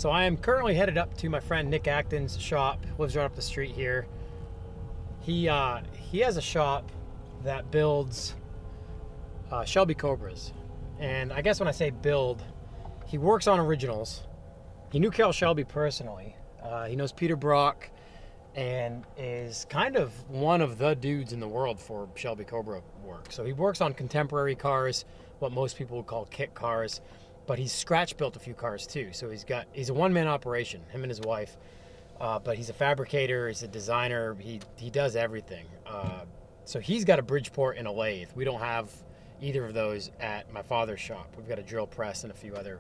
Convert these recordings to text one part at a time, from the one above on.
So I am currently headed up to my friend Nick Acton's shop. Lives right up the street here. He has a shop that builds Shelby Cobras, and I guess when I say build, he works on originals. He knew Cal Shelby personally. He knows Peter Brock, and is kind of one of the dudes in the world for Shelby Cobra work. So he works on contemporary cars, what most people would call kit cars, but he's scratch built a few cars too. So he's a one-man operation, him and his wife. But he's a fabricator, he's a designer, he does everything. So he's got a Bridgeport and a lathe. We don't have either of those at my father's shop. We've got a drill press and a few other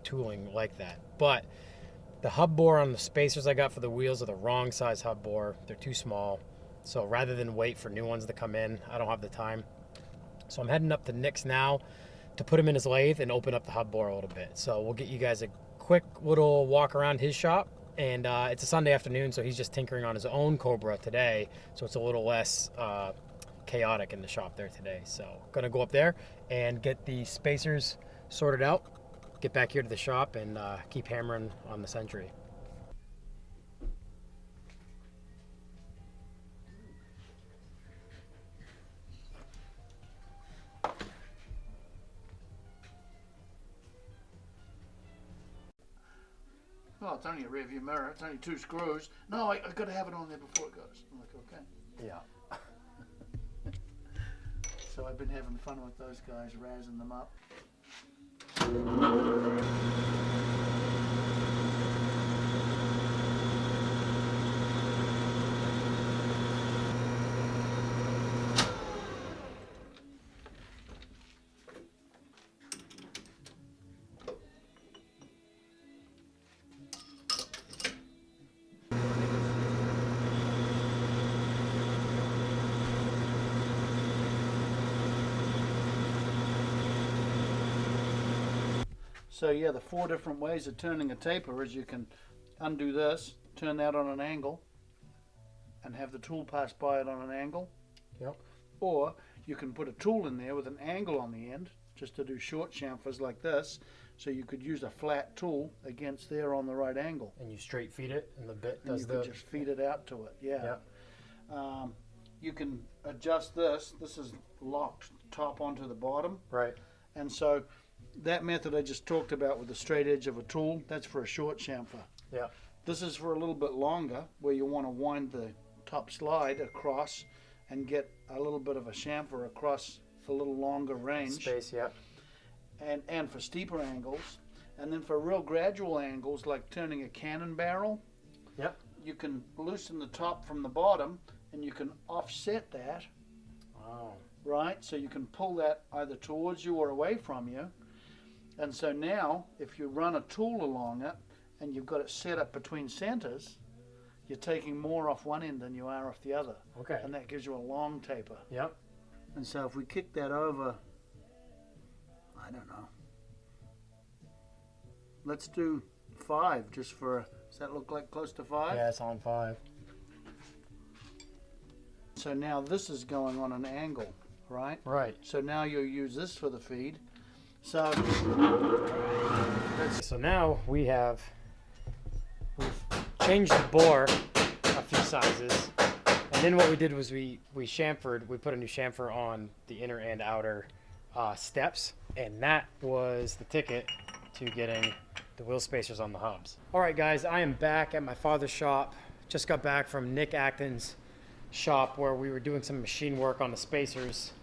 tooling like that. But the hub bore on the spacers I got for the wheels are the wrong size hub bore. They're too small. So rather than wait for new ones to come in, I don't have the time. So I'm heading up to Nick's now to put him in his lathe and open up the hub bore a little bit. So we'll get you guys a quick little walk around his shop. And it's a Sunday afternoon, so he's just tinkering on his own Cobra today. So it's a little less chaotic in the shop there today. So gonna go up there and get the spacers sorted out, get back here to the shop, and keep hammering on the Century. Oh, it's only a rear view mirror. It's only 2 screws. No, I got to have it on there before it goes. I'm like, okay. Yeah. So I've been having fun with those guys, razzing them up. So yeah, the 4 different ways of turning a taper is you can undo this, turn that on an angle, and have the tool pass by it on an angle. Yep. Or you can put a tool in there with an angle on the end, just to do short chamfers like this. So you could use a flat tool against there on the right angle. And you straight feed it, and the bit And does you can just feed it out to it. Yeah. Yep. You can adjust this. This is locked top onto the bottom. Right. And so that method I just talked about with the straight edge of a tool, that's for a short chamfer. Yeah. This is for a little bit longer, where you want to wind the top slide across and get a little bit of a chamfer across for a little longer range. Space, yeah. And for steeper angles. And then for real gradual angles, like turning a cannon barrel, Yep. you can loosen the top from the bottom and you can offset that, Oh. right? So you can pull that either towards you or away from you. And so now, if you run a tool along it and you've got it set up between centers, you're taking more off one end than you are off the other. Okay. And that gives you a long taper. Yep. And so if we kick that over, I don't know, let's do 5 just for, does that look like close to 5? Yeah, it's on 5. So now this is going on an angle, right? Right. So now you'll use this for the feed. So So now we've changed the bore a few sizes, and then what we did was we chamfered. We put a new chamfer on the inner and outer steps, and that was the ticket to getting the wheel spacers on the hubs. All right, guys, I am back at my father's shop. Just got back from Nick Acton's shop where we were doing some machine work on the spacers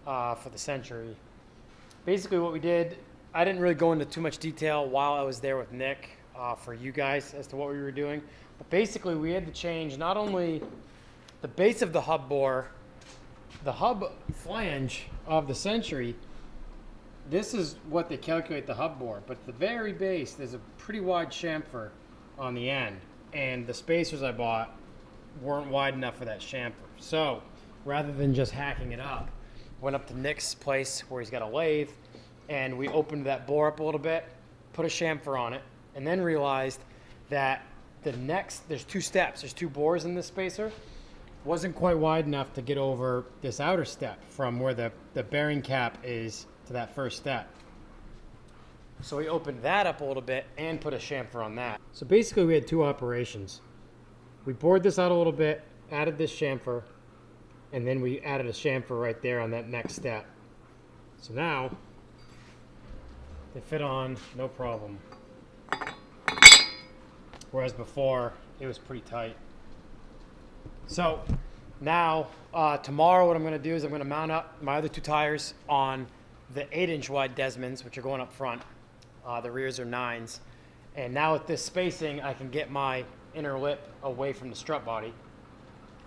for the Century. Basically what we did, I didn't really go into too much detail while I was there with Nick for you guys as to what we were doing. But basically we had to change not only the base of the hub bore, the hub flange of the Century. This is what they calculate the hub bore, but at the very base there's a pretty wide chamfer on the end, and the spacers I bought weren't wide enough for that chamfer. So rather than just hacking it up, went up to Nick's place where he's got a lathe, and we opened that bore up a little bit, put a chamfer on it, and then realized that there's 2 steps, there's 2 bores in this spacer, wasn't quite wide enough to get over this outer step from where the bearing cap is to that first step. So we opened that up a little bit and put a chamfer on that. So basically we had two operations. We bored this out a little bit, added this chamfer, and then we added a chamfer right there on that next step. So now they fit on no problem. Whereas before it was pretty tight. So now tomorrow what I'm going to do is I'm going to mount up my other two tires on the 8-inch wide Desmonds, which are going up front. The rears are 9s. And now with this spacing, I can get my inner lip away from the strut body.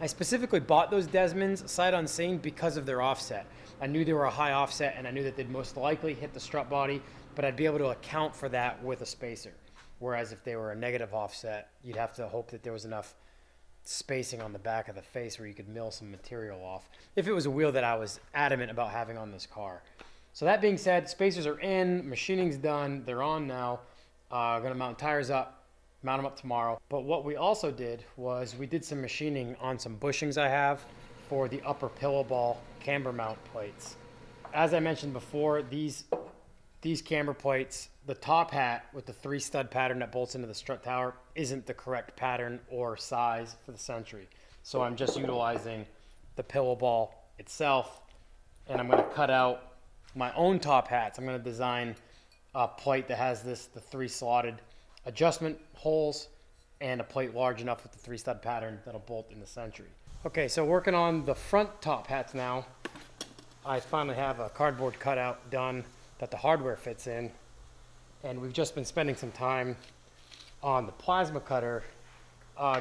I specifically bought those Desmonds sight unseen because of their offset. I knew they were a high offset, and I knew that they'd most likely hit the strut body, but I'd be able to account for that with a spacer. Whereas if they were a negative offset, you'd have to hope that there was enough spacing on the back of the face where you could mill some material off, if it was a wheel that I was adamant about having on this car. So that being said, spacers are in, machining's done, they're on now. I'm gonna mount tires up, mount them up tomorrow. But what we also did was we did some machining on some bushings I have for the upper pillow ball camber mount plates. As I mentioned before, these camber plates, the top hat with the 3-stud pattern that bolts into the strut tower isn't the correct pattern or size for the Century. So I'm just utilizing the pillow ball itself, and I'm gonna cut out my own top hats. I'm gonna design a plate that has the 3 slotted adjustment holes and a plate large enough with the 3-stud pattern that'll bolt in the Century. Okay, so working on the front top hats now. I finally have a cardboard cutout done that the hardware fits in, and we've just been spending some time on the plasma cutter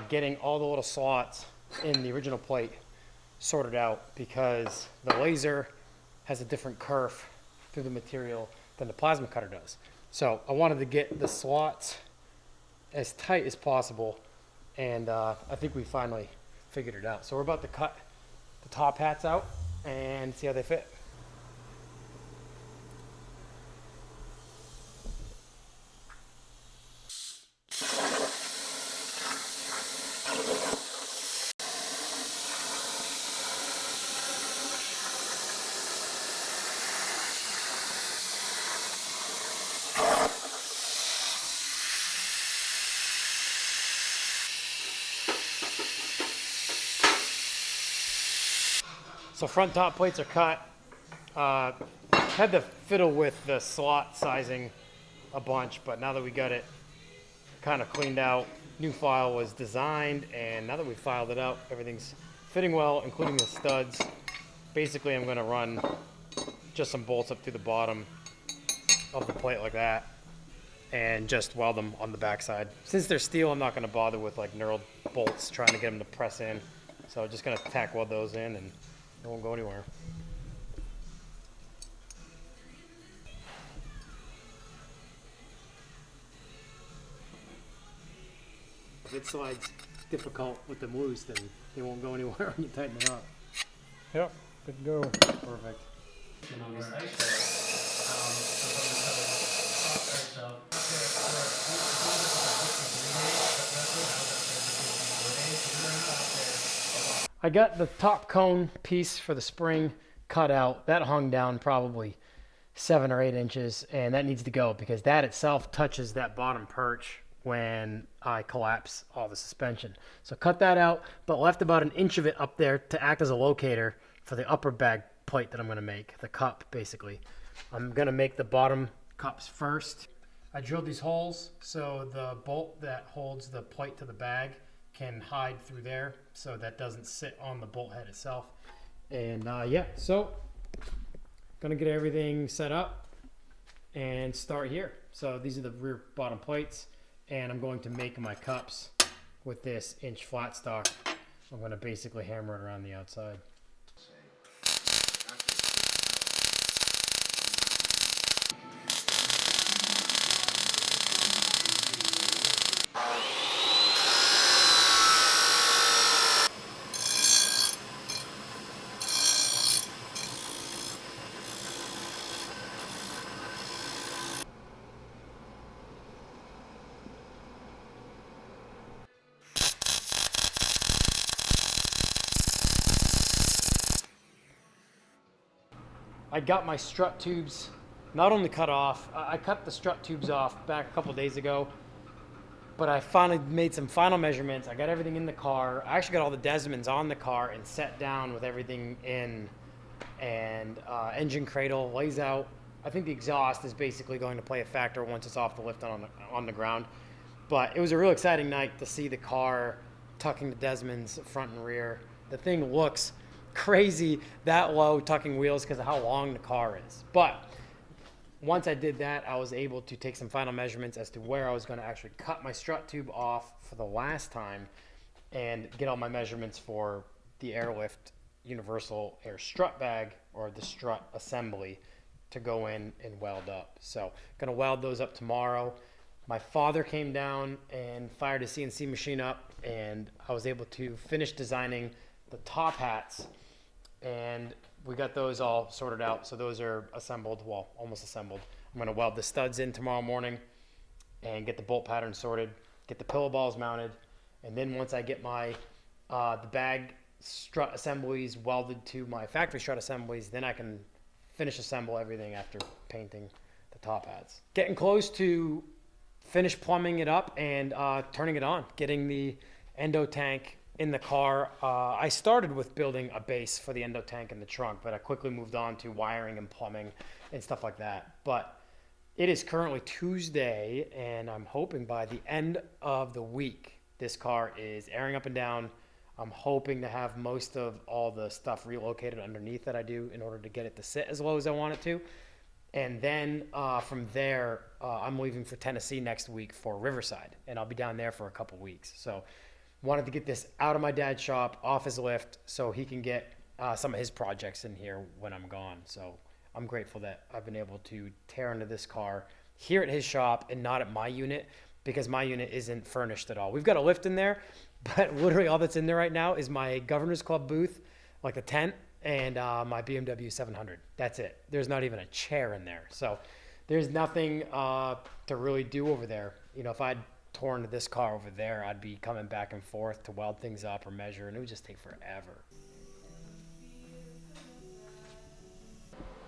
getting all the little slots in the original plate sorted out, because the laser has a different kerf through the material than the plasma cutter does. So I wanted to get the slots as tight as possible, and I think we finally figured it out. So we're about to cut the top hats out and see how they fit. So front top plates are cut. Had to fiddle with the slot sizing a bunch, but now that we got it kind of cleaned out, new file was designed, and now that we filed it out, everything's fitting well, including the studs. Basically, I'm going to run just some bolts up through the bottom of the plate like that, and just weld them on the backside. Since they're steel, I'm not going to bother with like knurled bolts trying to get them to press in. So I'm just going to tack weld those in, and it won't go anywhere. If it slides difficult with them loose, then they won't go anywhere when you tighten it up. Yep, good to go. Perfect. I got the top cone piece for the spring cut out. That hung down probably 7 or 8 inches, and that needs to go because that itself touches that bottom perch when I collapse all the suspension. So cut that out, but left about 1 inch of it up there to act as a locator for the upper bag plate that I'm gonna make, the cup basically. I'm gonna make the bottom cups first. I drilled these holes so the bolt that holds the plate to the bag can hide through there, so that doesn't sit on the bolt head itself. And yeah, so gonna get everything set up and start here. So these are the rear bottom plates, and I'm going to make my cups with this inch flat stock. I'm gonna basically hammer it around the outside. I got my strut tubes not only cut off, I cut the strut tubes off back a couple days ago, but I finally made some final measurements. I got everything in the car. I actually got all the Desmonds on the car and set down with everything in, and engine cradle lays out. I think the exhaust is basically going to play a factor once it's off the lift on the ground. But it was a real exciting night to see the car tucking the Desmonds front and rear. The thing looks crazy that low tucking wheels because of how long the car is. But once I did that, I was able to take some final measurements as to where I was going to actually cut my strut tube off for the last time and get all my measurements for the Airlift Universal Air strut bag, or the strut assembly, to go in and weld up. So going to weld those up tomorrow. My father came down and fired his CNC machine up, and I was able to finish designing the top hats, and we got those all sorted out. So those are assembled, well, almost assembled. I'm going to weld the studs in tomorrow morning and get the bolt pattern sorted, get the pillow balls mounted, and then once I get my the bag strut assemblies welded to my factory strut assemblies, then I can finish assemble everything after painting the top hats. Getting close to finish plumbing it up and turning it on, getting the endo tank in the car. I started with building a base for the endo tank in the trunk, but I quickly moved on to wiring and plumbing and stuff like that. But it is currently Tuesday, and I'm hoping by the end of the week, this car is airing up and down. I'm hoping to have most of all the stuff relocated underneath that I do in order to get it to sit as low as I want it to. And then from there, I'm leaving for Tennessee next week for Riverside, and I'll be down there for a couple weeks. So wanted to get this out of my dad's shop, off his lift, so he can get some of his projects in here when I'm gone. So I'm grateful that I've been able to tear into this car here at his shop and not at my unit, because my unit isn't furnished at all. We've got a lift in there, but literally all that's in there right now is my Governor's Club booth, like the tent, and my BMW 700. That's it. There's not even a chair in there. So there's nothing to really do over there. You know, if I'd torn this car over there, I'd be coming back and forth to weld things up or measure, and it would just take forever.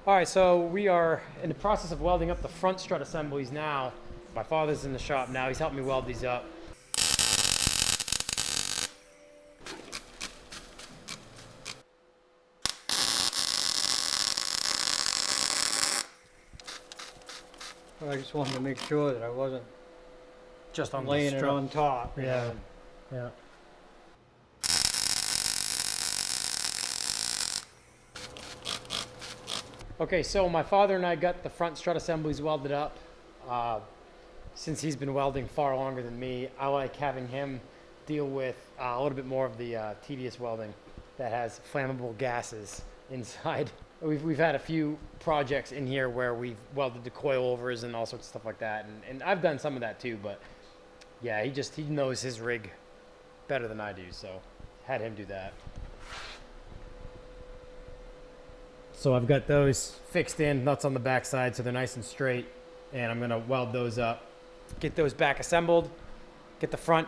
All right, so we are in the process of welding up the front strut assemblies now. My father's in the shop now. He's helping me weld these up. I just wanted to make sure that I wasn't Just on laying the it strut. on top. Yeah. Yeah. Okay, so my father and I got the front strut assemblies welded up. Since he's been welding far longer than me, I like having him deal with a little bit more of the tedious welding that has flammable gases inside. We've had a few projects in here where we've welded the coilovers and all sorts of stuff like that, and I've done some of that too, but yeah, he knows his rig better than I do, so had him do that. So I've got those fixed in, nuts on the back side so they're nice and straight, and I'm gonna weld those up, get those back assembled, get the front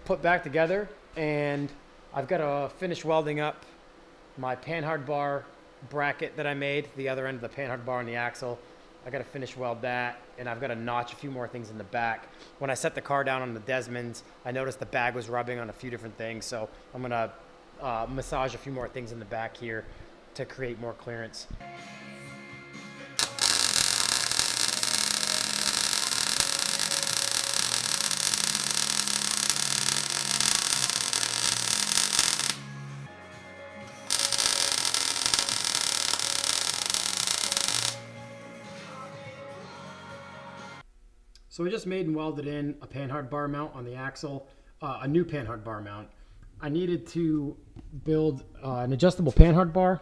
put back together, and I've got to finish welding up my panhard bar bracket that I made, the other end of the panhard bar on the axle. I got to finish weld that, and I've got to notch a few more things in the back. When I set the car down on the Desmonds, I noticed the bag was rubbing on a few different things, so I'm going to massage a few more things in the back here to create more clearance. So we just made and welded in a panhard bar mount on the axle, a new panhard bar mount. I needed to build an adjustable panhard bar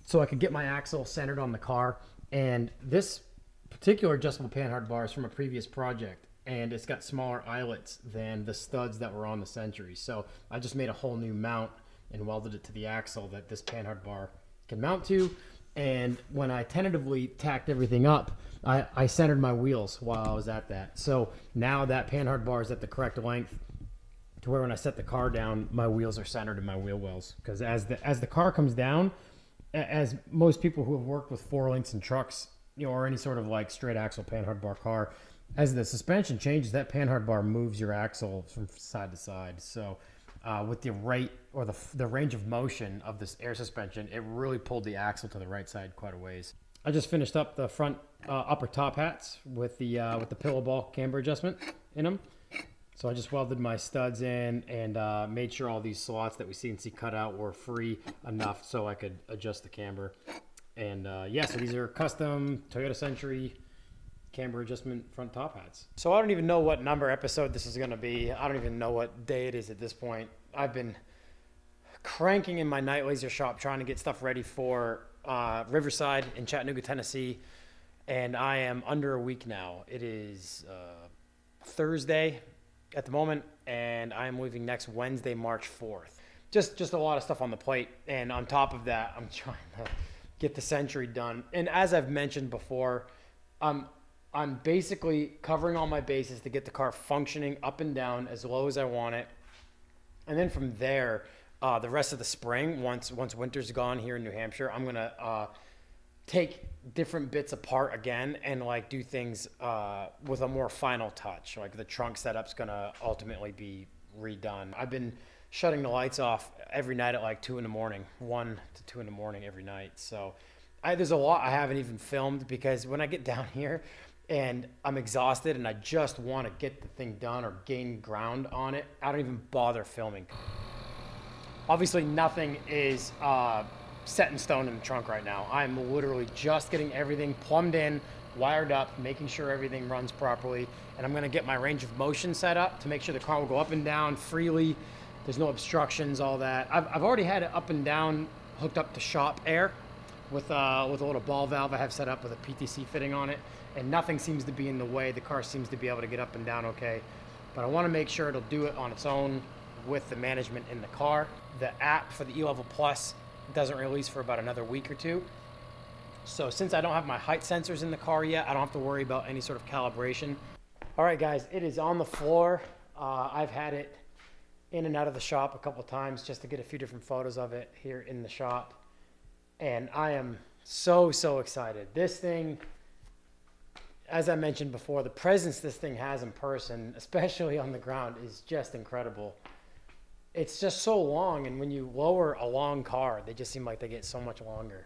so I could get my axle centered on the car. And this particular adjustable panhard bar is from a previous project, and it's got smaller eyelets than the studs that were on the Century. So I just made a whole new mount and welded it to the axle that this panhard bar can mount to. And when I tentatively tacked everything up, I centered my wheels while I was at that. So now that panhard bar is at the correct length to where when I set the car down, my wheels are centered in my wheel wells. Because as the car comes down, as most people who have worked with 4 links and trucks or any sort of like straight axle panhard bar car, as the suspension changes, that panhard bar moves your axle from side to side. So with the rate or the range of motion of this air suspension, it really pulled the axle to the right side quite a ways. I just finished up the front upper top hats with the pillow ball camber adjustment in them. So I just welded my studs in and made sure all these slots that we CNC cut out were free enough so I could adjust the camber. And yeah, so these are custom Toyota Century camber adjustment front top hats. So I don't even know what number episode this is going to be. I don't even know what day it is at this point. I've been cranking in my night laser shop trying to get stuff ready for Riverside in Chattanooga, Tennessee. And I am under a week now. It is Thursday at the moment, and I am leaving next Wednesday, March 4th. Just a lot of stuff on the plate, and on top of that, I'm trying to get the Century done. And as I've mentioned before, I'm basically covering all my bases to get the car functioning up and down as low as I want it. And then from there, the rest of the spring, once winter's gone here in New Hampshire, I'm gonna take different bits apart again and like do things with a more final touch. Like the trunk setup's gonna ultimately be redone. I've been shutting the lights off every night at like 2 in the morning, 1 to 2 in the morning every night. So there's a lot I haven't even filmed because when I get down here and I'm exhausted and I just want to get the thing done or gain ground on it, I don't even bother filming. Obviously nothing is set in stone in the trunk right now. I'm literally just getting everything plumbed in, wired up, making sure everything runs properly, and I'm gonna get my range of motion set up to make sure the car will go up and down freely. There's no obstructions, all that. I've already had it up and down hooked up to shop air with a little ball valve I have set up with a PTC fitting on it, and nothing seems to be in the way. The car seems to be able to get up and down okay, but I wanna make sure it'll do it on its own with the management in the car. The app for the E-Level Plus doesn't release for about another week or two. So since I don't have my height sensors in the car yet, I don't have to worry about any sort of calibration. All right, guys, it is on the floor. I've had it in and out of the shop a couple times just to get a few different photos of it here in the shop. And I am so excited. This thing, as I mentioned before, the presence this thing has in person, especially on the ground, is just incredible. It's just so long, and when you lower a long car, they just seem like they get so much longer.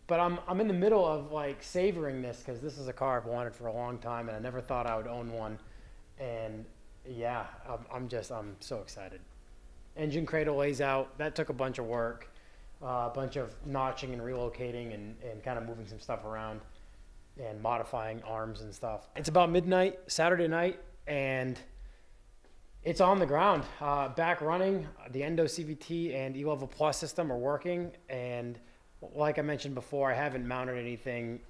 But I'm in the middle of like savoring this because this is a car I've wanted for a long time, and I never thought I would own one. And yeah, I'm so excited. Engine cradle lays out. That took a bunch of work, a bunch of notching and relocating and kind of moving some stuff around and modifying arms and stuff. It's about midnight Saturday night, and it's on the ground, back running. The Endo CVT and E-Level Plus system are working, and like I mentioned before, I haven't mounted anything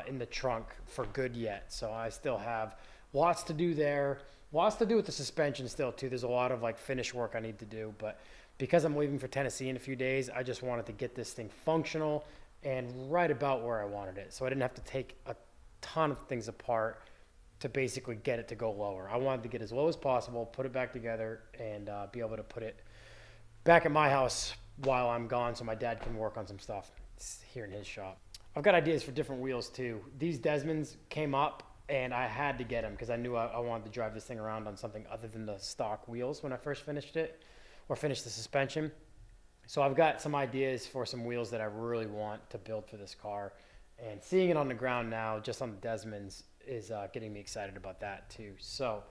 in the trunk for good yet, so I still have lots to do there. Lots to do with the suspension still too. There's a lot of like finish work I need to do, but because I'm leaving for Tennessee in a few days, I just wanted to get this thing functional and right about where I wanted it, so I didn't have to take a ton of things apart to basically get it to go lower. I wanted to get as low as possible, put it back together, and be able to put it back at my house while I'm gone so my dad can work on some stuff here in his shop. I've got ideas for different wheels too. These Desmonds came up and I had to get them because I knew I wanted to drive this thing around on something other than the stock wheels when I first finished it, or finished the suspension. So I've got some ideas for some wheels that I really want to build for this car, and seeing it on the ground now just on the Desmonds is getting me excited about that too. So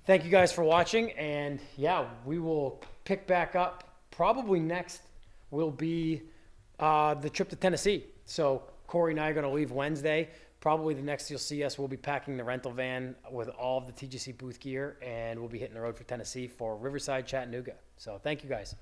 thank you guys for watching, and yeah, we will pick back up. Probably next will be the trip to Tennessee. So Corey and I are going to leave Wednesday. Probably the next you'll see us, we'll be packing the rental van with all of the TGC booth gear, and we'll be hitting the road for Tennessee for Riverside, Chattanooga. So thank you guys.